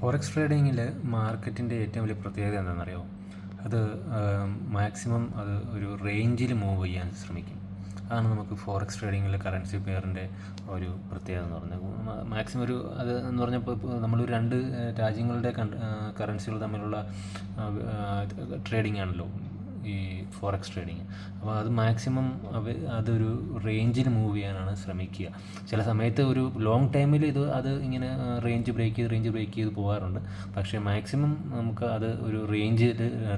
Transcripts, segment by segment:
Forex ട്രേഡിങ്ങിൽ മാർക്കറ്റിൻ്റെ ഏറ്റവും വലിയ പ്രത്യേകത എന്താണെന്നറിയോ? അത് മാക്സിമം അത് ഒരു റേഞ്ചിൽ മൂവ് ചെയ്യാൻ ശ്രമിക്കും. അതാണ് നമുക്ക് ഫോറക്സ് ട്രേഡിങ്ങിൽ കറൻസി പെയറിൻ്റെ ഒരു പ്രത്യേകത എന്ന് പറഞ്ഞാൽ. മാക്സിമം ഒരു അത് എന്ന് പറഞ്ഞപ്പോൾ നമ്മളൊരു രണ്ട് രാജ്യങ്ങളുടെ കറൻസികൾ തമ്മിലുള്ള ട്രേഡിംഗ് ആണല്ലോ ഈ ഫോറക്സ് ട്രേഡിങ്. അപ്പോൾ അത് മാക്സിമം അതൊരു റേഞ്ചിൽ മൂവ് ചെയ്യാനാണ് ശ്രമിക്കുക. ചില സമയത്ത് ഒരു ലോങ് ടൈമിൽ അത് ഇങ്ങനെ റേഞ്ച് ബ്രേക്ക് ചെയ്ത് പോകാറുണ്ട്. പക്ഷേ മാക്സിമം നമുക്ക് അത് ഒരു റേഞ്ചിൽ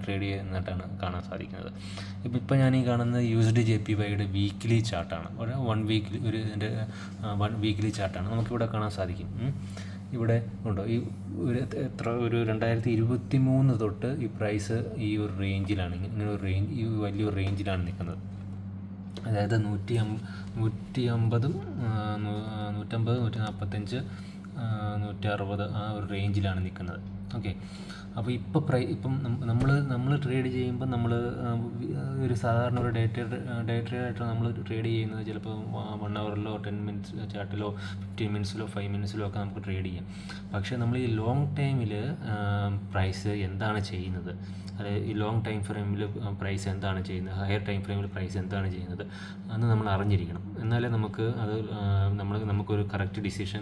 ട്രേഡ് ചെയ്യുന്നതായിട്ടാണ് കാണാൻ സാധിക്കുന്നത്. ഇപ്പോൾ ഞാൻ ഈ കാണുന്നത് USD/JPYയുടെ വീക്ക്ലി ചാർട്ടാണ്. ഒരു 1 വീക്ക് ഇതിൻ്റെ 1 വീക്ക്ലി ചാർട്ടാണ് നമുക്കിവിടെ കാണാൻ സാധിക്കും. ഇവിടെ ഉണ്ടോ ഈ ഒരു 2023 തൊട്ട് ഈ പ്രൈസ് ഈ ഒരു റേഞ്ചിലാണ്, ഇങ്ങനെ ഒരു റേഞ്ച്, ഈ വലിയൊരു റേഞ്ചിലാണ് നിൽക്കുന്നത്. അതായത് 150, 145, 160 ആ ഒരു റേഞ്ചിലാണ് നിൽക്കുന്നത്. ഓക്കെ. അപ്പോൾ ഇപ്പം നമ്മൾ ട്രേഡ് ചെയ്യുമ്പോൾ നമ്മൾ ഒരു സാധാരണ ഒരു ഡേ ട്രേഡായിട്ട് നമ്മൾ ട്രേഡ് ചെയ്യുന്നത് ചിലപ്പോൾ 1 ഹവറിലോ 10 മിനിറ്റ്സ് ചാർട്ടിലോ 15 മിനിറ്റ്സിലോ 5 മിനിറ്റ്സിലോ ഒക്കെ നമുക്ക് ട്രേഡ് ചെയ്യാം. പക്ഷേ നമ്മൾ ഈ ലോങ് ടൈമിൽ പ്രൈസ് എന്താണ് ചെയ്യുന്നത്, അതായത് ഈ ലോങ് ടൈം ഫ്രെയിമിൽ പ്രൈസ് എന്താണ് ചെയ്യുന്നത്, ഹയർ ടൈം ഫ്രെയിമിൽ പ്രൈസ് എന്താണ് ചെയ്യുന്നത് എന്ന് നമ്മൾ അറിഞ്ഞിരിക്കണം. എന്നാലേ നമുക്കൊരു കറക്റ്റ് ഡിസിഷൻ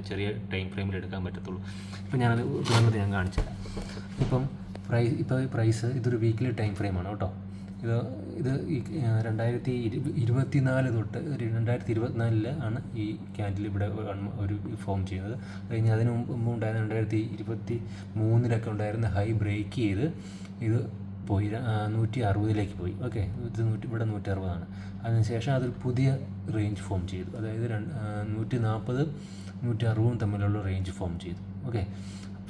ചെറിയ ടൈം ഫ്രെയിമിൽ എടുക്കാൻ പറ്റത്തുള്ളൂ. ഇപ്പം ഞാനത് ഉദാഹരണത്തിന് ഞാൻ കാണിച്ചുതരാം. ഇപ്പോൾ പ്രൈസ് ഇതൊരു വീക്ക്ലി ടൈം ഫ്രെയിമാണ് കേട്ടോ. ഇത് ഈ 2024 തൊട്ട് 2024 ആണ് ഈ ക്യാൻഡിൽ ഇവിടെ ഒരു ഫോം ചെയ്യുന്നത്. കഴിഞ്ഞ് അതിന് മുമ്പ് ഉണ്ടായിരുന്ന 2023 ഉണ്ടായിരുന്ന ഹൈ ബ്രേക്ക് ചെയ്ത് ഇത് പോയി 160 പോയി. ഓക്കെ, ഇവിടെ 160. അതിനുശേഷം അതിൽ പുതിയ റേഞ്ച് ഫോം ചെയ്തു. അതായത് 140, 160 തമ്മിലുള്ള റേഞ്ച് ഫോം ചെയ്തു. ഓക്കെ,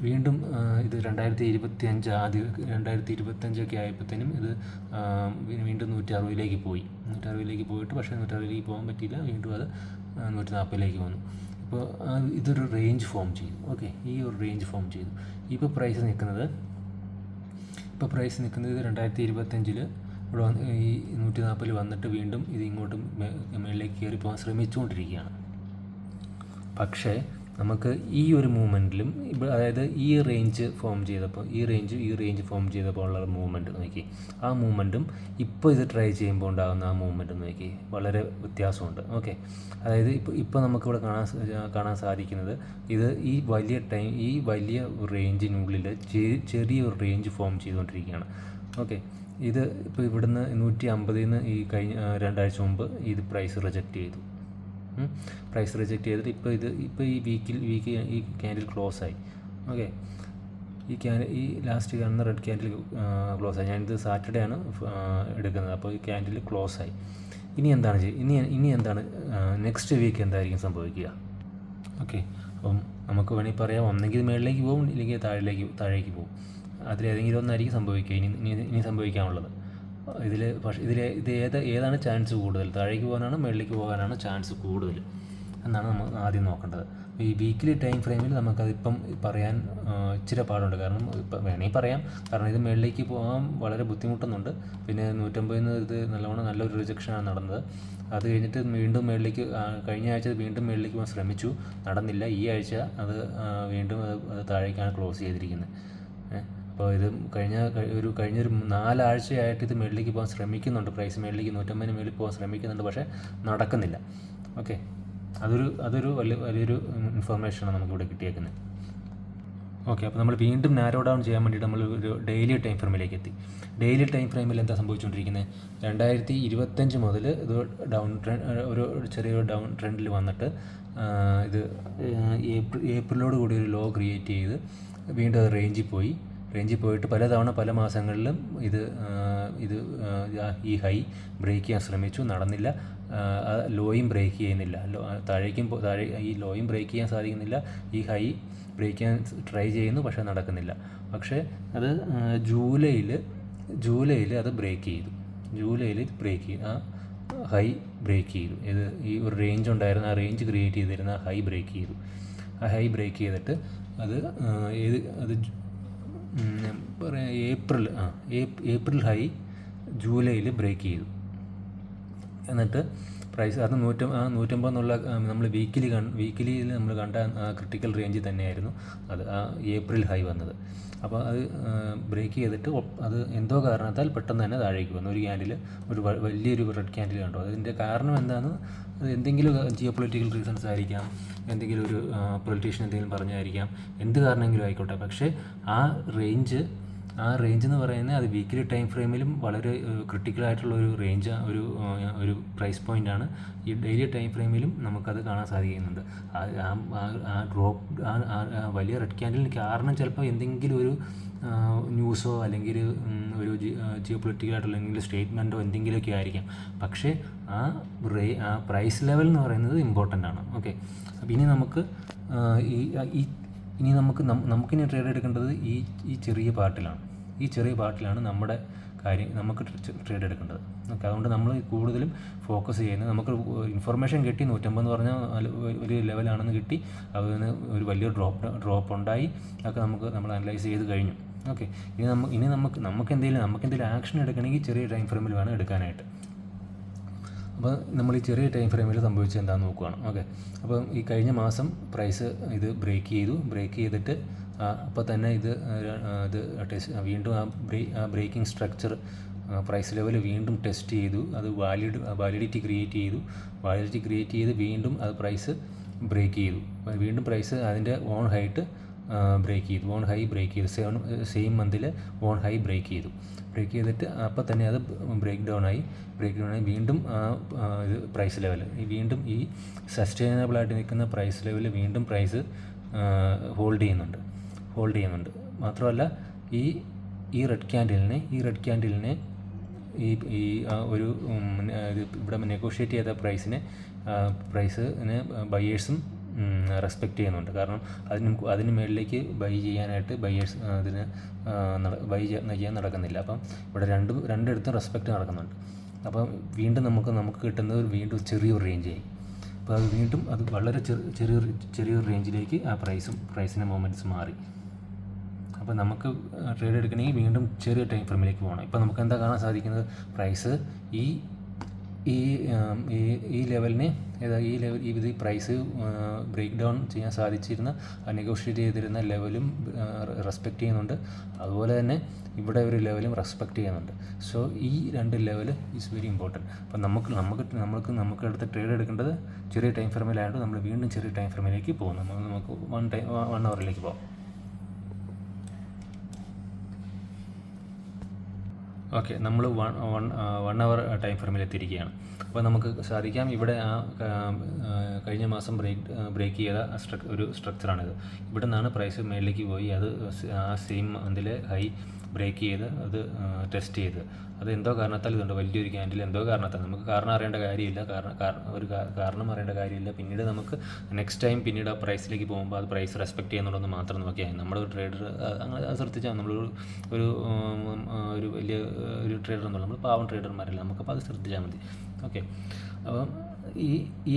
വീണ്ടും ഇത് 2025 ആദ്യം 2025 ആയപ്പോഴത്തേനും ഇത് വീണ്ടും 160 പോയി. 160 പോയിട്ട് പക്ഷേ 160 പോകാൻ പറ്റിയില്ല. വീണ്ടും അത് 140 വന്നു. ഇപ്പോൾ ഇതൊരു റേഞ്ച് ഫോം ചെയ്തു. ഓക്കെ, ഈ ഒരു റേഞ്ച് ഫോം ചെയ്തു. ഇപ്പോൾ പ്രൈസ് നിൽക്കുന്നത് ഇത് 2025 ഇവിടെ ഈ 140 വന്നിട്ട് വീണ്ടും ഇത് ഇങ്ങോട്ട് മുകളിലേക്ക് കയറി പോകാൻ ശ്രമിച്ചുകൊണ്ടിരിക്കുകയാണ്. പക്ഷേ നമുക്ക് ഈ ഒരു മൂവ്മെൻറ്റിലും അതായത് ഈ റേഞ്ച് ഫോം ചെയ്തപ്പോൾ ഉള്ള മൂവ്മെൻറ്റ് നോക്കി, ആ മൂവ്മെൻറ്റും ഇപ്പോൾ ഇത് ട്രൈ ചെയ്യുമ്പോൾ ഉണ്ടാകുന്ന ആ മൂവ്മെൻറ്റ് നോക്കി വളരെ വ്യത്യാസമുണ്ട്. ഓക്കെ, അതായത് ഇപ്പോൾ നമുക്കിവിടെ കാണാൻ സാധിക്കുന്നത് ഇത് ഈ വലിയ റേഞ്ചിനുള്ളിൽ ചെറിയൊരു റേഞ്ച് ഫോം ചെയ്തുകൊണ്ടിരിക്കുകയാണ്. ഓക്കെ, ഇത് ഇപ്പോൾ ഇവിടുന്ന് 150 ഈ കഴിഞ്ഞ 2 ആഴ്ച മുമ്പ് ഇത് പ്രൈസ് റിജക്റ്റ് ചെയ്തിട്ട് ഇപ്പോൾ ഈ ഈ ക്യാൻഡിൽ ക്ലോസ് ആയി. ഓക്കെ, ഈ ലാസ്റ്റ് കാണുന്ന റെഡ് ക്യാൻഡിൽ ക്ലോസ് ആയി. ഞാനിത് സാറ്റർഡേ ആണ് എടുക്കുന്നത്. അപ്പോൾ ഈ ക്യാൻഡിൽ ക്ലോസ് ആയി. ഇനി എന്താണ് നെക്സ്റ്റ് വീക്ക് എന്തായിരിക്കും സംഭവിക്കുക? ഓക്കെ, അപ്പം നമുക്ക് വേണമെങ്കിൽ പറയാം, ഒന്നെങ്കിൽ മേളിലേക്ക് പോകും, ഇല്ലെങ്കിൽ താഴേക്ക് പോകും. അതിലേതെങ്കിലും ഒന്നായിരിക്കും സംഭവിക്കുക ഇനി സംഭവിക്കാനുള്ളത്. ഏതാണ് ചാൻസ് കൂടുതൽ? താഴേക്ക് പോകാനാണ് മേളിലേക്ക് പോകാനാണ് ചാൻസ് കൂടുതൽ എന്നാണ് നമ്മൾ ആദ്യം നോക്കേണ്ടത്. ഈ വീക്ക്ലി ടൈം ഫ്രെയിമിൽ നമുക്കതിപ്പം പറയാൻ ഇച്ചിരി പാടുണ്ട്. കാരണം ഇപ്പം വേണമെങ്കിൽ പറയാം, കാരണം ഇത് മേളിലേക്ക് പോകാൻ വളരെ ബുദ്ധിമുട്ടുന്നുണ്ട്. പിന്നെ 150 ഇത് നല്ലൊരു റിജക്ഷനാണ് നടന്നത്. അത് കഴിഞ്ഞിട്ട് വീണ്ടും കഴിഞ്ഞ ആഴ്ച വീണ്ടും മേളിലേക്ക് പോകാൻ ശ്രമിച്ചു, നടന്നില്ല. ഈ ആഴ്ച അത് വീണ്ടും അത് താഴേക്കാണ് ക്ലോസ് ചെയ്തിരിക്കുന്നത്. അപ്പോൾ ഇത് കഴിഞ്ഞൊരു 4 ആഴ്ചയായിട്ട് ഇത് മേളിലേക്ക് പോകാൻ ശ്രമിക്കുന്നുണ്ട്. പ്രൈസ് മേളിലേക്ക് 150 മേളിൽ പോകാൻ ശ്രമിക്കുന്നുണ്ട്, പക്ഷേ നടക്കുന്നില്ല. ഓക്കെ, അതൊരു വലിയൊരു ഇൻഫർമേഷനാണ് നമുക്കിവിടെ കിട്ടിയേക്കുന്നത്. ഓക്കെ, അപ്പോൾ നമ്മൾ വീണ്ടും നാരോ ഡൗൺ ചെയ്യാൻ വേണ്ടിയിട്ട് നമ്മൾ ഒരു ഡെയിലി ടൈം ഫ്രെയിമിലേക്ക് എത്തി. ഡെയിലി ടൈം ഫ്രെയിമിൽ എന്താ സംഭവിച്ചുകൊണ്ടിരിക്കുന്നത്? 2025 മുതൽ ഇത് ഒരു ചെറിയൊരു ഡൗൺ ട്രെൻഡിൽ വന്നിട്ട് ഇത് ഏപ്രിലോട് കൂടി ഒരു ലോ ക്രിയേറ്റ് ചെയ്ത് വീണ്ടും അത് റേഞ്ചിൽ പോയിട്ട് പല മാസങ്ങളിലും ഇത് ഈ ഹൈ ബ്രേക്ക് ചെയ്യാൻ ശ്രമിച്ചു, നടന്നില്ല. ലോയും ബ്രേക്ക് ചെയ്യുന്നില്ല, ഈ ലോയും ബ്രേക്ക് ചെയ്യാൻ സാധിക്കുന്നില്ല. ഈ ഹൈ ബ്രേക്ക് ചെയ്യാൻ ട്രൈ ചെയ്യുന്നു, പക്ഷേ നടക്കുന്നില്ല. പക്ഷേ അത് ജൂലൈയിൽ അത് ബ്രേക്ക് ചെയ്തു. ആ ഹൈ ബ്രേക്ക് ചെയ്തു. ഈ ഒരു റേഞ്ച് ഉണ്ടായിരുന്ന ആ റേഞ്ച് ക്രിയേറ്റ് ചെയ്തിരുന്ന ഹൈ ബ്രേക്ക് ചെയ്തു. ആ ഹൈ ബ്രേക്ക് ചെയ്തിട്ട് അത് ഏപ്രിൽ ഹൈ ജൂലൈയിൽ ബ്രേക്ക് ചെയ്തു. എന്നിട്ട് പ്രൈസ് അത് 150 എന്നുള്ള നമ്മൾ വീക്കിലിയിൽ നമ്മൾ കണ്ട ക്രിട്ടിക്കൽ റേഞ്ച് തന്നെയായിരുന്നു അത് ഏപ്രിൽ ഹൈ വന്നത്. അപ്പോൾ അത് ബ്രേക്ക് ചെയ്തിട്ട് അത് എന്തോ കാരണത്താൽ പെട്ടെന്ന് തന്നെ താഴേക്ക് വന്നു. ഒരു ക്യാൻഡിൽ വലിയൊരു റെഡ് ക്യാൻഡിൽ കണ്ടു. അതിൻ്റെ കാരണം എന്താണെന്ന് അത് എന്തെങ്കിലും ജിയോ പൊളിറ്റിക്കൽ റീസൺസ് ആയിരിക്കാം, എന്തെങ്കിലും ഒരു പൊളിറ്റീഷ്യൻ എന്തെങ്കിലും പറഞ്ഞായിരിക്കാം, എന്ത് കാരണമെങ്കിലും ആയിക്കോട്ടെ. പക്ഷേ ആ റേഞ്ച് എന്ന് പറയുന്നത് അത് വീക്കിലി ടൈം ഫ്രെയിമിലും വളരെ ക്രിട്ടിക്കലായിട്ടുള്ള ഒരു റേഞ്ച്, ഒരു പ്രൈസ് പോയിൻ്റാണ്. ഈ ഡെയിലി ടൈം ഫ്രെയിമിലും നമുക്കത് കാണാൻ സാധിക്കുന്നുണ്ട്. ആ ഡ്രോപ്പ് വലിയ റെഡ് ക്യാൻഡിലിന് കാരണം ചിലപ്പോൾ എന്തെങ്കിലും ഒരു ന്യൂസോ അല്ലെങ്കിൽ ഒരു ജിയോ പൊളിറ്റിക്കലായിട്ടുള്ള എന്തെങ്കിലും സ്റ്റേറ്റ്മെൻറ്റോ എന്തെങ്കിലുമൊക്കെ ആയിരിക്കാം. പക്ഷേ ആ പ്രൈസ് ലെവൽ എന്ന് പറയുന്നത് ഇമ്പോർട്ടൻ്റ് ആണ്. ഓക്കെ, അപ്പോൾ ഇനി നമുക്കിനി ട്രേഡ് എടുക്കേണ്ടത് ഈ ചെറിയ പാർട്ടിലാണ് നമുക്ക് ട്രേഡ് എടുക്കേണ്ടത്. ഓക്കെ, അതുകൊണ്ട് നമ്മൾ കൂടുതലും ഫോക്കസ് ചെയ്യുന്നത്, നമുക്ക് ഇൻഫർമേഷൻ കിട്ടി 150 എന്ന് പറഞ്ഞാൽ ഒരു ലെവലാണെന്ന് കിട്ടി, അതിന് ഒരു വലിയ ഡ്രോപ്പ് ഉണ്ടായി, അതൊക്കെ നമ്മൾ അനലൈസ് ചെയ്ത് കഴിഞ്ഞു. ഓക്കെ, ഇനി നമുക്ക് എന്തെങ്കിലും ആക്ഷൻ എടുക്കണമെങ്കിൽ ചെറിയ ടൈം ഫ്രെയിമിൽ വേണം എടുക്കാനായിട്ട്. അപ്പോൾ നമ്മൾ ഈ ചെറിയ ടൈം ഫ്രെയിമിൽ സംഭവിച്ചത് എന്താണെന്ന് നോക്കുകയാണ്. ഓക്കെ, അപ്പം ഈ കഴിഞ്ഞ മാസം പ്രൈസ് ഇത് ബ്രേക്ക് ചെയ്തിട്ട് അപ്പോൾ തന്നെ ഇത് വീണ്ടും ആ ബ്രേക്കിംഗ് സ്ട്രക്ചർ പ്രൈസ് ലെവൽ വീണ്ടും ടെസ്റ്റ് ചെയ്തു. അത് വാലിഡിറ്റി ക്രിയേറ്റ് ചെയ്ത് വീണ്ടും അത് പ്രൈസ് ബ്രേക്ക് ചെയ്തു. വീണ്ടും പ്രൈസ് അതിൻ്റെ ഓൺ ഹൈ ബ്രേക്ക് ചെയ്തു. സെയിം മന്തിൽ ഓൺ ഹൈ ബ്രേക്ക് ചെയ്തിട്ട് അപ്പോൾ തന്നെ അത് ബ്രേക്ക് ഡൗൺ ആയി വീണ്ടും ഇത് പ്രൈസ് ലെവൽ വീണ്ടും ഈ സസ്റ്റൈനബിളായിട്ട് നിൽക്കുന്ന പ്രൈസ് ലെവൽ വീണ്ടും പ്രൈസ് ഹോൾഡ് ചെയ്യുന്നുണ്ട്. മാത്രമല്ല ഈ റെഡ് ക്യാൻഡിലിനെ ഈ ഒരു ഇവിടെ നെഗോഷിയേറ്റ് ചെയ്ത പ്രൈസിനെ ബയേഴ്സും റെസ്പെക്റ്റ് ചെയ്യുന്നുണ്ട്. കാരണം അതിന് മേളിലേക്ക് ബൈ ചെയ്യാനായിട്ട് ബയേഴ്സ് അതിന് ബൈ ചെയ്യാൻ നടക്കുന്നില്ല. അപ്പം ഇവിടെ രണ്ടിടത്തും റെസ്പെക്റ്റ് നടക്കുന്നുണ്ട്. അപ്പം വീണ്ടും നമുക്ക് കിട്ടുന്നത് വീണ്ടും ചെറിയൊരു റേഞ്ചായി. അപ്പോൾ അത് വീണ്ടും വളരെ ചെറിയൊരു റേഞ്ചിലേക്ക് ആ പ്രൈസിൻ്റെ മൂവ്മെൻറ്റ്സ് മാറി. അപ്പോൾ നമുക്ക് ട്രേഡ് എടുക്കണമെങ്കിൽ വീണ്ടും ചെറിയ ടൈം ഫ്രെയിമിലേക്ക് പോകണം. ഇപ്പോൾ നമുക്ക് എന്താ കാണാൻ സാധിക്കുന്നത്, പ്രൈസ് ഈ ലെവലിനെ ഇത് പ്രൈസ് ബ്രേക്ക് ഡൗൺ ചെയ്യാൻ സാധിച്ചിരുന്ന നെഗോഷിയേറ്റ് ചെയ്തിരുന്ന ലെവലും റെസ്പെക്റ്റ് ചെയ്യുന്നുണ്ട്. അതുപോലെ തന്നെ ഇവിടെ ഒരു ലെവലും റെസ്പെക്റ്റ് ചെയ്യുന്നുണ്ട്. സോ ഈ രണ്ട് ലെവൽ ഈസ് വെരി ഇമ്പോർട്ടൻറ്റ്. അപ്പം നമുക്ക് അടുത്ത ട്രേഡ് എടുക്കേണ്ടത് ചെറിയ ടൈം ഫ്രെയിമിലായതുകൊണ്ട് നമ്മൾ വീണ്ടും ചെറിയ ടൈം ഫ്രെയിമിലേക്ക് പോകും. നമുക്ക് 1 അവറിലേക്ക് പോകാം. ഓക്കെ, നമ്മൾ 1 അവർ ടൈം ഫ്രെയിമിൽ എത്തിയിരിക്കുകയാണ്. അപ്പോൾ നമുക്ക് സാധിക്കാം ഇവിടെ കഴിഞ്ഞ മാസം ബ്രേക്ക് ചെയ്ത ഒരു സ്ട്രക്ചറാണിത്. ഇവിടെ നിന്നാണ് പ്രൈസ് മേളിലേക്ക് പോയി അത് ആ സെയിം മന്തിലെ ഹൈ ബ്രേക്ക് ചെയ്ത് അത് ടെസ്റ്റ് ചെയ്ത് അത് എന്തോ കാരണത്താൽ ഇതുണ്ട് വലിയൊരു ക്യാൻഡിൽ എന്തോ കാരണത്താൽ നമുക്ക് കാരണം അറിയേണ്ട കാര്യമില്ല. പിന്നീട് നമുക്ക് നെക്സ്റ്റ് ടൈം പിന്നീട് ആ പ്രൈസിലേക്ക് പോകുമ്പോൾ അത് പ്രൈസ് റെസ്പെക്റ്റ് ചെയ്യുന്നുണ്ടെന്ന് മാത്രം നോക്കിയാൽ നമ്മുടെ ഒരു ട്രേഡർ അങ്ങനെ അത് ശ്രദ്ധിച്ചാൽ ഒരു വലിയ ഒരു ട്രേഡർ എന്നുള്ള നമ്മൾ പാവം ട്രേഡർമാരല്ല, നമുക്കപ്പോൾ അത് ശ്രദ്ധിച്ചാൽ മതി. ഓക്കെ, അപ്പം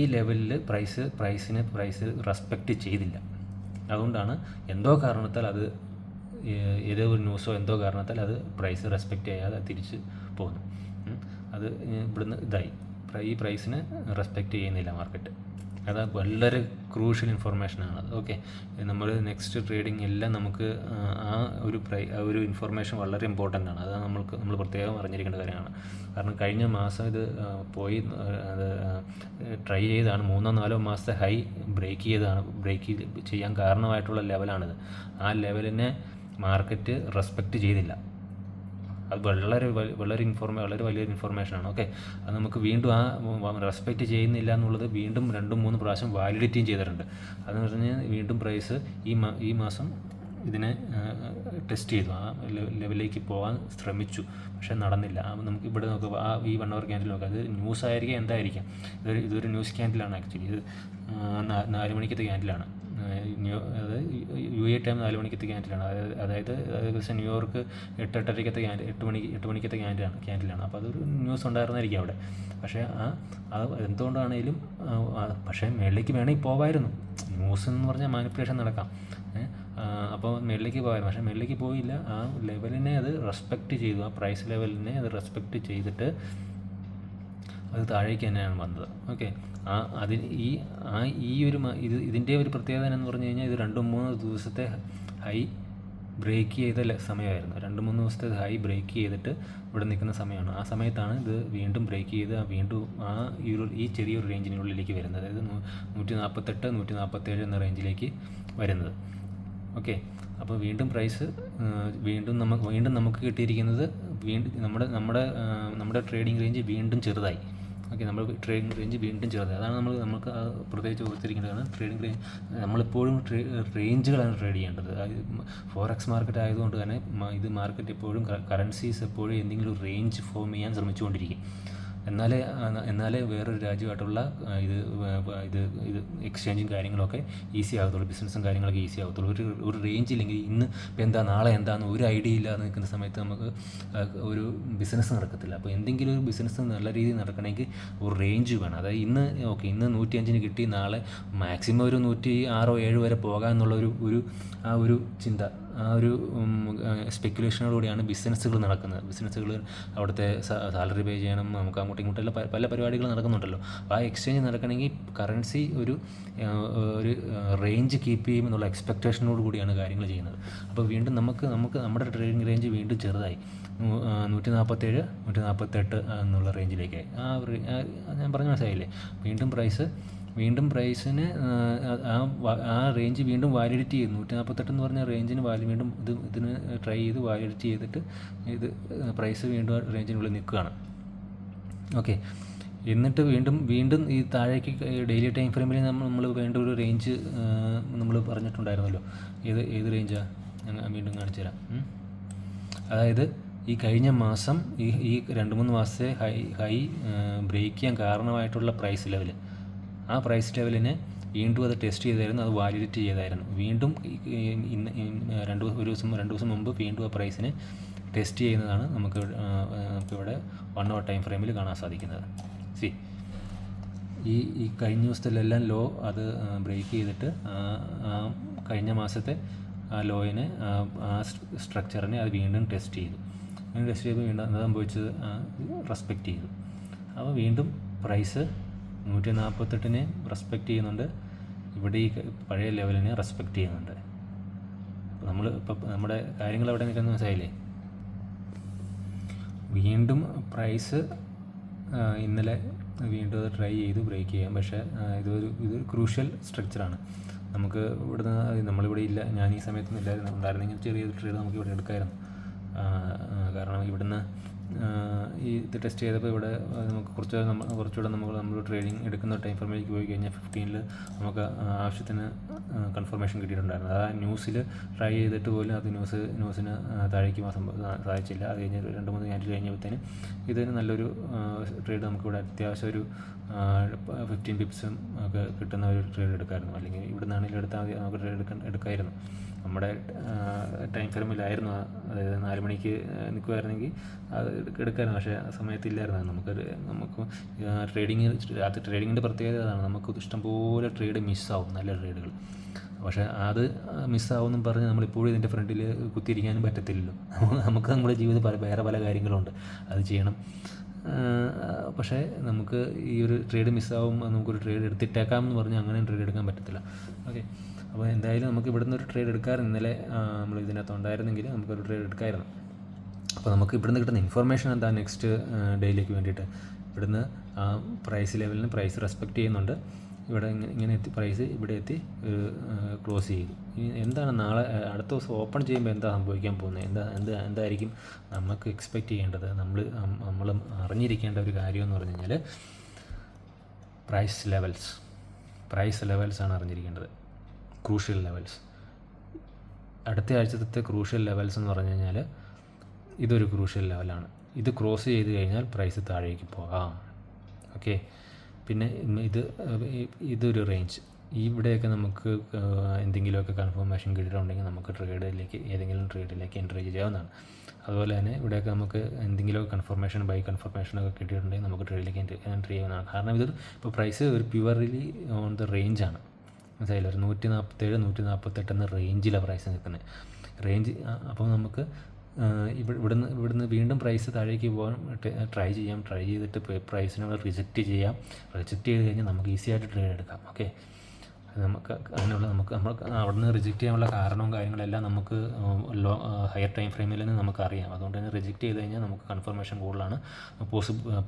ഈ ലെവലിൽ പ്രൈസ് റെസ്പെക്റ്റ് ചെയ്തില്ല. അതുകൊണ്ടാണ് എന്തോ കാരണത്താൽ അത് ഏതോ ഒരു ന്യൂസോ എന്തോ കാരണത്താൽ അത് പ്രൈസ് റെസ്പെക്റ്റ് ചെയ്യാതെ തിരിച്ച് പോകുന്നു. അത് ഇവിടുന്ന് ഈ പ്രൈസിനെ റെസ്പെക്റ്റ് ചെയ്യുന്നില്ല മാർക്കറ്റ്. അത് വളരെ ക്രൂഷ്യൽ ഇൻഫർമേഷനാണ്. ഓക്കെ, നമ്മൾ നെക്സ്റ്റ് ട്രേഡിംഗ് എല്ലാം നമുക്ക് ഒരു ഇൻഫർമേഷൻ വളരെ ഇമ്പോർട്ടൻ്റ് ആണ്. അത് നമ്മൾ പ്രത്യേകം അറിഞ്ഞിരിക്കേണ്ട കാര്യമാണ്. കാരണം കഴിഞ്ഞ മാസം ഇത് അത് ട്രൈ ചെയ്താണ് 3-4 മാസത്തെ ഹൈ ബ്രേക്ക് ചെയ്യാൻ കാരണമായിട്ടുള്ള ലെവലാണിത്. ആ ലെവലിനെ മാർക്കറ്റ് റെസ്പെക്റ്റ് ചെയ്തില്ല. അത് വളരെ വലിയൊരു ഇൻഫർമേഷനാണ്. ഓക്കെ, അത് നമുക്ക് വീണ്ടും റെസ്പെക്റ്റ് ചെയ്യുന്നില്ല എന്നുള്ളത് വീണ്ടും 2-3 പ്രാവശ്യം വാലിഡിറ്റിയും ചെയ്തിട്ടുണ്ട്. അതെന്ന് പറഞ്ഞാൽ വീണ്ടും പ്രൈസ് ഈ മാസം ഇതിനെ ടെസ്റ്റ് ചെയ്തു, ആ ലെവലിലേക്ക് പോകാൻ ശ്രമിച്ചു, പക്ഷേ നടന്നില്ല. നമുക്ക് ഇവിടെ നോക്കുക, ഈ 1 അവർ ക്യാൻഡിൽ നോക്കുക, അത് ന്യൂസ് ആയിരിക്കാം എന്തായിരിക്കാം, ഇതൊരു ന്യൂസ് ക്യാൻഡിലാണ്. ആക്ച്വലി ഇത് 4 മണിക്കത്തെ ക്യാൻഡിലാണ്. UAE time 4 മണിക്കത്തെ ക്യാൻഡിലാണ്. അതായത് ഏകദേശം ന്യൂയോർക്ക് 8 മണിക്കത്തെ ക്യാൻഡിലാണ്. അപ്പോൾ അതൊരു ന്യൂസ് ഉണ്ടായിരുന്നായിരിക്കും അവിടെ. പക്ഷേ അത് എന്തുകൊണ്ടാണേലും പക്ഷേ മേളിലേക്ക് വേണമെങ്കിൽ പോകാമായിരുന്നു. ന്യൂസ് എന്ന് പറഞ്ഞാൽ മാനിപ്പുലേഷൻ നടക്കാം. അപ്പോൾ മേളിലേക്ക് പോകാമായിരുന്നു, പക്ഷേ മേളിലേക്ക് പോയില്ല. ആ ലെവലിനെ അത് റെസ്പെക്റ്റ് ചെയ്തു, ആ പ്രൈസ് ലെവലിനെ അത് റെസ്പെക്റ്റ് ചെയ്തിട്ട് അത് താഴേക്ക് തന്നെയാണ് വന്നത്. ഓക്കെ, അതിന് ഇതിൻ്റെ ഒരു പ്രത്യേകത എന്ന് പറഞ്ഞു കഴിഞ്ഞാൽ ഇത് 2-3 ദിവസത്തെ ഹൈ ബ്രേക്ക് ചെയ്ത സമയമായിരുന്നു. 2-3 ദിവസത്തെ ഹൈ ബ്രേക്ക് ചെയ്തിട്ട് ഇവിടെ നിൽക്കുന്ന സമയമാണ്. ആ സമയത്താണ് ഇത് വീണ്ടും ബ്രേക്ക് ചെയ്ത് വീണ്ടും ഈ ചെറിയൊരു റേഞ്ചിനുള്ളിലേക്ക് വരുന്നത്. അതായത് 148, 147 എന്ന റേഞ്ചിലേക്ക് വരുന്നത്. ഓക്കെ, അപ്പോൾ വീണ്ടും പ്രൈസ് വീണ്ടും നമുക്ക് കിട്ടിയിരിക്കുന്നത് നമ്മുടെ ട്രേഡിംഗ് റേഞ്ച് വീണ്ടും ചെറുതായി. ഓക്കെ, നമ്മൾ ട്രേഡിംഗ് റേഞ്ച് വീണ്ടും ചെറുതായി. അതാണ് നമുക്ക് പ്രത്യേകിച്ച് ഓർത്തിരിക്കേണ്ടത്. കാരണം ട്രേഡിംഗ് റേഞ്ച് നമ്മളെപ്പോഴും റേഞ്ചുകളാണ് ട്രേഡ് ചെയ്യേണ്ടത്. ഫോറക്സ് മാർക്കറ്റ് ആയതുകൊണ്ട് തന്നെ ഇത് മാർക്കറ്റ് എപ്പോഴും കറൻസീസ് എപ്പോഴും എന്തെങ്കിലും ഒരു റേഞ്ച് ഫോം ചെയ്യാൻ ശ്രമിച്ചുകൊണ്ടിരിക്കും. എന്നാലേ വേറൊരു രാജ്യമായിട്ടുള്ള ഇത് എക്സ്ചേഞ്ചും കാര്യങ്ങളൊക്കെ ഈസി ആകത്തുള്ളൂ, ബിസിനസ്സും കാര്യങ്ങളൊക്കെ ഈസി ആകത്തുള്ളൂ. ഒരു റേഞ്ച് ഇല്ലെങ്കിൽ ഇന്ന് ഇപ്പം എന്താ നാളെ എന്താണെന്ന് ഒരു ഐഡിയ ഇല്ലാതെ നിൽക്കുന്ന സമയത്ത് നമുക്ക് ഒരു ബിസിനസ് നടക്കത്തില്ല. അപ്പോൾ എന്തെങ്കിലും ഒരു ബിസിനസ് നല്ല രീതിയിൽ നടക്കണമെങ്കിൽ ഒരു റേഞ്ച് വേണം. അതായത് ഇന്ന് 105 കിട്ടി, നാളെ മാക്സിമം ഒരു 106 7 വരെ പോകാം എന്നുള്ള ഒരു ചിന്ത, സ്പെക്കുലേഷനോടുകൂടിയാണ് ബിസിനസ്സുകൾ നടക്കുന്നത്. ബിസിനസ്സുകൾ അവിടുത്തെ സാലറി പേ ചെയ്യണം, നമുക്ക് അങ്ങോട്ടും ഇങ്ങോട്ടെല്ലാം പല പരിപാടികൾ നടക്കുന്നുണ്ടല്ലോ. അപ്പോൾ ആ എക്സ്ചേഞ്ച് നടക്കണമെങ്കിൽ കറൻസി ഒരു റേഞ്ച് കീപ്പ് ചെയ്യുമെന്നുള്ള എക്സ്പെക്റ്റേഷനോട് കൂടിയാണ് കാര്യങ്ങൾ ചെയ്യുന്നത്. അപ്പോൾ വീണ്ടും നമുക്ക് നമ്മുടെ ട്രേഡിംഗ് റേഞ്ച് വീണ്ടും ചെറുതായി 147, 148 എന്നുള്ള റേഞ്ചിലേക്കായി. ഞാൻ പറഞ്ഞ മനസ്സിലായില്ലേ? വീണ്ടും പ്രൈസിന് ആ റേഞ്ച് വീണ്ടും വാലിഡിറ്റി ചെയ്തു. 148 എന്ന് പറഞ്ഞ റേഞ്ചിന് വീണ്ടും ഇതിന് ട്രൈ ചെയ്ത് വാലിഡിറ്റി ചെയ്തിട്ട് ഇത് പ്രൈസ് വീണ്ടും റേഞ്ചിനുള്ളിൽ നിൽക്കുകയാണ്. ഓക്കെ, എന്നിട്ട് വീണ്ടും ഈ താഴേക്ക് ഡെയിലി ടൈം ഫ്രെയിമിൽ നമ്മൾ വേണ്ട ഒരു റേഞ്ച് നമ്മൾ പറഞ്ഞിട്ടുണ്ടായിരുന്നല്ലോ. ഏത് റേഞ്ചാണ്? ഞാൻ വീണ്ടും കാണിച്ചു തരാം. അതായത് ഈ കഴിഞ്ഞ മാസം ഈ 2-3 മാസത്തെ ഹൈ ബ്രേക്ക് ചെയ്യാൻ കാരണമായിട്ടുള്ള പ്രൈസ് ലെവൽ, ആ പ്രൈസ് ലെവലിനെ വീണ്ടും അത് ടെസ്റ്റ് ചെയ്തായിരുന്നു, അത് വാലിഡിറ്റി ചെയ്തായിരുന്നു. വീണ്ടും ഒരു ദിവസം മുമ്പ് വീണ്ടും ആ പ്രൈസിനെ ടെസ്റ്റ് ചെയ്യുന്നതാണ് നമുക്കിവിടെ 1 hour ടൈം ഫ്രെയിമിൽ കാണാൻ സാധിക്കുന്നത്. ഈ കഴിഞ്ഞ ദിവസത്തിലെല്ലാം ലോ അത് ബ്രേക്ക് ചെയ്തിട്ട് കഴിഞ്ഞ മാസത്തെ ആ ലോയിനെ, ആ സ്ട്രക്ചറിനെ അത് വീണ്ടും ടെസ്റ്റ് ചെയ്തു. വീണ്ടും അത് സംഭവിച്ചത് റെസ്പെക്റ്റ് ചെയ്തു. അപ്പോൾ വീണ്ടും പ്രൈസ് 148-നെ റെസ്പെക്റ്റ് ചെയ്യുന്നുണ്ട്, ഇവിടെ ഈ പഴയ ലെവലിനെ റെസ്പെക്റ്റ് ചെയ്യുന്നുണ്ട്. അപ്പോൾ നമ്മുടെ കാര്യങ്ങൾ എവിടെ നിൽക്കുന്നത് മനസ്സിലായില്ലേ? വീണ്ടും പ്രൈസ് ഇന്നലെ വീണ്ടും അത് ട്രൈ ചെയ്തു ബ്രേക്ക് ചെയ്യാം. പക്ഷേ ഇതൊരു ക്രൂഷ്യൽ സ്ട്രക്ചറാണ്. നമുക്ക് നമ്മളിവിടെ ഇല്ല, ഞാൻ ഈ സമയത്തൊന്നും ഉണ്ടായിരുന്നെങ്കിൽ ചെറിയൊരു ട്രേഡ് നമുക്ക് ഇവിടെ എടുക്കാമായിരുന്നു. കാരണം ഇവിടുന്ന് ഇത് ടെസ്റ്റ് ചെയ്തപ്പോൾ ഇവിടെ നമുക്ക് കുറച്ചുകൂടെ നമ്മൾ ട്രേഡിംഗ് എടുക്കുന്ന ടൈം ഫ്രെയിമിലേക്ക് പോയി കഴിഞ്ഞാൽ 15-ൽ നമുക്ക് ആവശ്യത്തിന് കൺഫർമേഷൻ കിട്ടിയിട്ടുണ്ടായിരുന്നു. ആ ന്യൂസിൽ ട്രൈ ചെയ്തിട്ട് പോലും അത് ന്യൂസിന് താഴേക്ക് സാധിച്ചില്ല. അത് കഴിഞ്ഞ് 2-3 ക്യാൻഡിൽ കഴിഞ്ഞപ്പോഴത്തേനും ഇതിന് നല്ലൊരു ട്രേഡ് നമുക്കിവിടെ അത്യാവശ്യം ഒരു 15 പിപ്സും ഒക്കെ കിട്ടുന്ന ഒരു ട്രേഡ് എടുക്കാമായിരുന്നു. അല്ലെങ്കിൽ ഇവിടെ നിന്നാണെങ്കിലും എടുത്താൽ മതി, നമുക്ക് ട്രേഡ് എടുക്കാമായിരുന്നു. നമ്മുടെ ടൈം ഫ്രെയിമിലായിരുന്നു. അതായത് 4 മണിക്ക് നിൽക്കുമായിരുന്നെങ്കിൽ അത് എടുക്കാമായിരുന്നു. പക്ഷേ ആ സമയത്തില്ലായിരുന്നു. നമുക്ക് ട്രേഡിങ്ങിൻ്റെ പ്രത്യേകത അതാണ്. നമുക്ക് ഇഷ്ടംപോലെ ട്രേഡ് മിസ്സാവും, നല്ല ട്രേഡുകൾ. പക്ഷേ അത് മിസ്സാവുമെന്നും പറഞ്ഞ് നമ്മളിപ്പോഴും ഇതിൻ്റെ ഫ്രണ്ടിൽ കുത്തിയിരിക്കാനും പറ്റത്തില്ലല്ലോ. നമുക്ക് നമ്മുടെ ജീവിതത്തിൽ വേറെ പല കാര്യങ്ങളുണ്ട്, അത് ചെയ്യണം. പക്ഷേ നമുക്ക് ഈ ഒരു ട്രേഡ് മിസ്സാവും, നമുക്കൊരു ട്രേഡ് എടുത്തിട്ടേക്കാമെന്ന് പറഞ്ഞാൽ അങ്ങനെ ട്രേഡ് എടുക്കാൻ പറ്റത്തില്ല. ഓക്കെ, അപ്പോൾ എന്തായാലും നമുക്ക് ഇവിടുന്ന് ഒരു ട്രേഡ് എടുക്കാമായിരുന്നു. ഇന്നലെ നമ്മൾ ഇതിനകത്ത് ഉണ്ടായിരുന്നെങ്കിൽ നമുക്കൊരു ട്രേഡ് എടുക്കാമായിരുന്നു. അപ്പോൾ നമുക്ക് ഇവിടുന്ന് കിട്ടുന്ന ഇൻഫർമേഷൻ എന്താ? നെക്സ്റ്റ് ഡേയിലേക്ക് വേണ്ടിയിട്ട് ഇവിടുന്ന് ആ പ്രൈസ് ലെവലിന് പ്രൈസ് റെസ്പെക്റ്റ് ചെയ്യുന്നുണ്ട്. ഇവിടെ ഇങ്ങനെ എത്തി പ്രൈസ് ഇവിടെ എത്തി ക്ലോസ് ചെയ്തു. എന്താണ് നാളെ അടുത്ത ദിവസം ഓപ്പൺ ചെയ്യുമ്പോൾ എന്താ സംഭവിക്കാൻ പോകുന്നത്? എന്തായിരിക്കും നമുക്ക് എക്സ്പെക്റ്റ് ചെയ്യേണ്ടത്? നമ്മൾ അറിഞ്ഞിരിക്കേണ്ട ഒരു കാര്യം എന്ന് പറഞ്ഞു കഴിഞ്ഞാൽ പ്രൈസ് ലെവൽസാണ് അറിഞ്ഞിരിക്കേണ്ടത്. ക്രൂഷ്യൽ ലെവൽസ്, അടുത്ത ആഴ്ചത്തെ ക്രൂഷ്യൽ ലെവൽസ് എന്ന് പറഞ്ഞു കഴിഞ്ഞാൽ ഇതൊരു ക്രൂഷ്യൽ ലെവലാണ്. ഇത് ക്രോസ് ചെയ്ത് കഴിഞ്ഞാൽ പ്രൈസ് താഴേക്ക് പോകാം. ഓക്കെ, പിന്നെ ഇതൊരു റേഞ്ച്. ഇവിടെയൊക്കെ നമുക്ക് എന്തെങ്കിലുമൊക്കെ കൺഫർമേഷൻ കിട്ടിയിട്ടുണ്ടെങ്കിൽ നമുക്ക് ഏതെങ്കിലും ട്രേഡിലേക്ക് എൻട്രി ചെയ്യാവുന്നതാണ്. അതുപോലെ തന്നെ ഇവിടെയൊക്കെ നമുക്ക് എന്തെങ്കിലുമൊക്കെ ബൈ കൺഫർമേഷനൊക്കെ കിട്ടിയിട്ടുണ്ടെങ്കിൽ നമുക്ക് ട്രേഡിലേക്ക് എൻട്രി ചെയ്യാവുന്നതാണ്. കാരണം ഇപ്പോൾ പ്രൈസ് ഒരു പ്യുവർലി ഓൺ ദ റേഞ്ചാണ്. മനസ്സിലായില്ല? ഒരു 147, 148 എന്ന റേഞ്ചിലാണ് പ്രൈസ് നിൽക്കുന്നത്. അപ്പോൾ നമുക്ക് ഇവിടുന്ന് വീണ്ടും പ്രൈസ് താഴേക്ക് പോകാൻ ട്രൈ ചെയ്തിട്ട് പ്രൈസിനെ റിജക്റ്റ് ചെയ്യാം. റിജക്റ്റ് ചെയ്ത് കഴിഞ്ഞാൽ നമുക്ക് ഈസി ആയിട്ട് ട്രേഡ് എടുക്കാം. ഓക്കെ, നമുക്ക് അതിനുള്ള നമ്മൾ അവിടുന്ന് റിജക്റ്റ് ചെയ്യാനുള്ള കാരണവും കാര്യങ്ങളെല്ലാം നമുക്ക് ഹയർ ടൈം ഫ്രെയിമിൽ നിന്ന് നമുക്കറിയാം. അതുകൊണ്ട് തന്നെ റിജക്റ്റ് ചെയ്ത് കഴിഞ്ഞാൽ നമുക്ക് കൺഫർമേഷൻ കൂടുതലാണ്,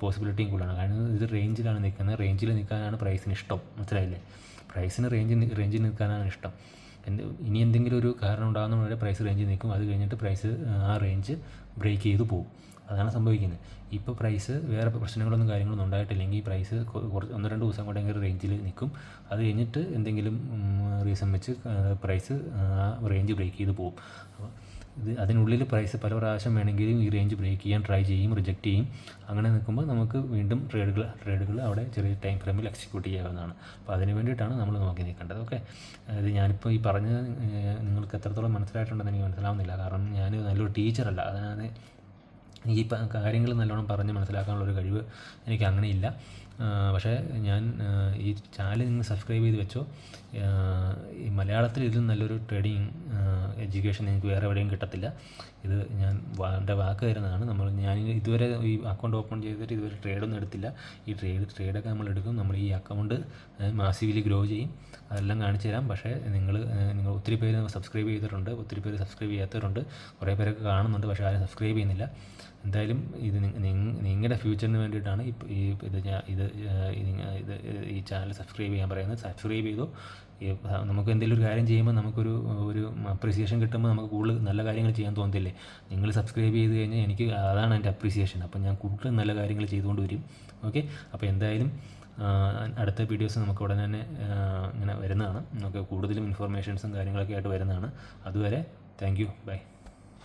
പോസിബിലിറ്റിയും കൂടുതലാണ്. കാരണം ഇത് റേഞ്ചിലാണ് നിൽക്കുന്നത്. റേഞ്ചിൽ നിൽക്കാനാണ് പ്രൈസിന് ഇഷ്ടം, മനസ്സിലായില്ലേ? പ്രൈസിന് റേഞ്ചിൽ നിൽക്കാനാണ് ഇഷ്ടം. ഇനി എന്തെങ്കിലും ഒരു കാരണം ഉണ്ടാകുന്ന പ്രൈസ് റേഞ്ചിൽ നിൽക്കും. അത് കഴിഞ്ഞിട്ട് പ്രൈസ് ആ റേഞ്ച് ബ്രേക്ക് ചെയ്ത് പോകും. അതാണ് സംഭവിക്കുന്നത്. ഇപ്പോൾ പ്രൈസ് വേറെ പ്രശ്നങ്ങളൊന്നും കാര്യങ്ങളൊന്നും ഉണ്ടായിട്ടില്ലെങ്കിൽ പ്രൈസ് കുറച്ച് 1-2 ദിവസം കൊണ്ടെങ്കിലും റേഞ്ചിൽ നിൽക്കും. അത് കഴിഞ്ഞിട്ട് എന്തെങ്കിലും റീസൺ വെച്ച് പ്രൈസ് ആ റേഞ്ച് ബ്രേക്ക് ചെയ്ത് പോകും. അപ്പോൾ അതിനുള്ളിൽ പ്രൈസ് പല പ്രാവശ്യം വേണമെങ്കിലും ഈ റേഞ്ച് ബ്രേക്ക് ചെയ്യാൻ ട്രൈ ചെയ്യും, റിജക്റ്റ് ചെയ്യും. അങ്ങനെ നിൽക്കുമ്പോൾ നമുക്ക് വീണ്ടും ട്രേഡുകൾ അവിടെ ചെറിയ ടൈം ഫ്രെയിമിൽ എക്സിക്യൂട്ട് ചെയ്യാവുന്നതാണ്. അപ്പോൾ അതിന് വേണ്ടിയിട്ടാണ് നമ്മൾ നോക്കി നിൽക്കേണ്ടത്. ഓക്കെ, അത് ഞാനിപ്പോൾ ഈ പറഞ്ഞത് നിങ്ങൾക്ക് എത്രത്തോളം മനസ്സിലായിട്ടുണ്ടെന്ന് എനിക്ക് മനസ്സിലാവുന്നില്ല. കാരണം ഞാൻ നല്ലൊരു ടീച്ചറല്ല. അതിനാണ് ഈ കാര്യങ്ങൾ നല്ലോണം പറഞ്ഞ് മനസ്സിലാക്കാനുള്ളൊരു കഴിവ് എനിക്ക് അങ്ങനെയില്ല. പക്ഷേ ഞാൻ ഈ ചാനൽ നിങ്ങൾ സബ്സ്ക്രൈബ് ചെയ്ത് വെച്ചോ. ഈ മലയാളത്തിൽ ഇതിലും നല്ലൊരു ട്രേഡിങ് എഡ്യൂക്കേഷൻ നിങ്ങൾക്ക് വേറെ എവിടെയും കിട്ടത്തില്ല. ഇത് ഞാൻ എൻ്റെ വാക്ക് തരുന്നതാണ്. ഞാൻ ഇതുവരെ ഈ അക്കൗണ്ട് ഓപ്പൺ ചെയ്തിട്ട് ഇതുവരെ ട്രേഡൊന്നും എടുത്തില്ല. ഈ ട്രേഡൊക്കെ നമ്മൾ എടുക്കും. നമ്മൾ ഈ അക്കൗണ്ട് മാസീവ്ലി ഗ്രോ ചെയ്യും. അതെല്ലാം കാണിച്ചു തരാം. പക്ഷേ നിങ്ങൾ ഒത്തിരി പേര് സബ്സ്ക്രൈബ് ചെയ്തിട്ടുണ്ട്, ഒത്തിരി പേര് സബ്സ്ക്രൈബ് ചെയ്യാത്തവരുണ്ട്, കുറേ പേരൊക്കെ കാണുന്നുണ്ട്, പക്ഷേ ആരും സബ്സ്ക്രൈബ് ചെയ്യുന്നില്ല. എന്തായാലും ഇത് നിങ്ങളുടെ ഫ്യൂച്ചറിന് വേണ്ടിയിട്ടാണ് ഈ ചാനൽ സബ്സ്ക്രൈബ് ചെയ്യാൻ പറയുന്നത്. സബ്സ്ക്രൈബ് ചെയ്തു. നമുക്ക് എന്തെങ്കിലും ഒരു കാര്യം ചെയ്യുമ്പോൾ നമുക്കൊരു അപ്രീസിയേഷൻ കിട്ടുമ്പോൾ നമുക്ക് കൂടുതൽ നല്ല കാര്യങ്ങൾ ചെയ്യാൻ തോന്നത്തില്ലേ? നിങ്ങൾ സബ്സ്ക്രൈബ് ചെയ്ത് കഴിഞ്ഞാൽ എനിക്ക് അതാണ് എൻ്റെ അപ്രീസിയേഷൻ. അപ്പം ഞാൻ കൂടുതൽ നല്ല കാര്യങ്ങൾ ചെയ്തുകൊണ്ട് വരും. ഓക്കെ, അപ്പോൾ എന്തായാലും അടുത്ത വീഡിയോസ് നമുക്ക് ഉടനെ തന്നെ ഇങ്ങനെ വരുന്നതാണ്. നമുക്ക് കൂടുതലും ഇൻഫർമേഷൻസും കാര്യങ്ങളൊക്കെ ആയിട്ട് വരുന്നതാണ്. അതുവരെ താങ്ക് യു, ബൈ.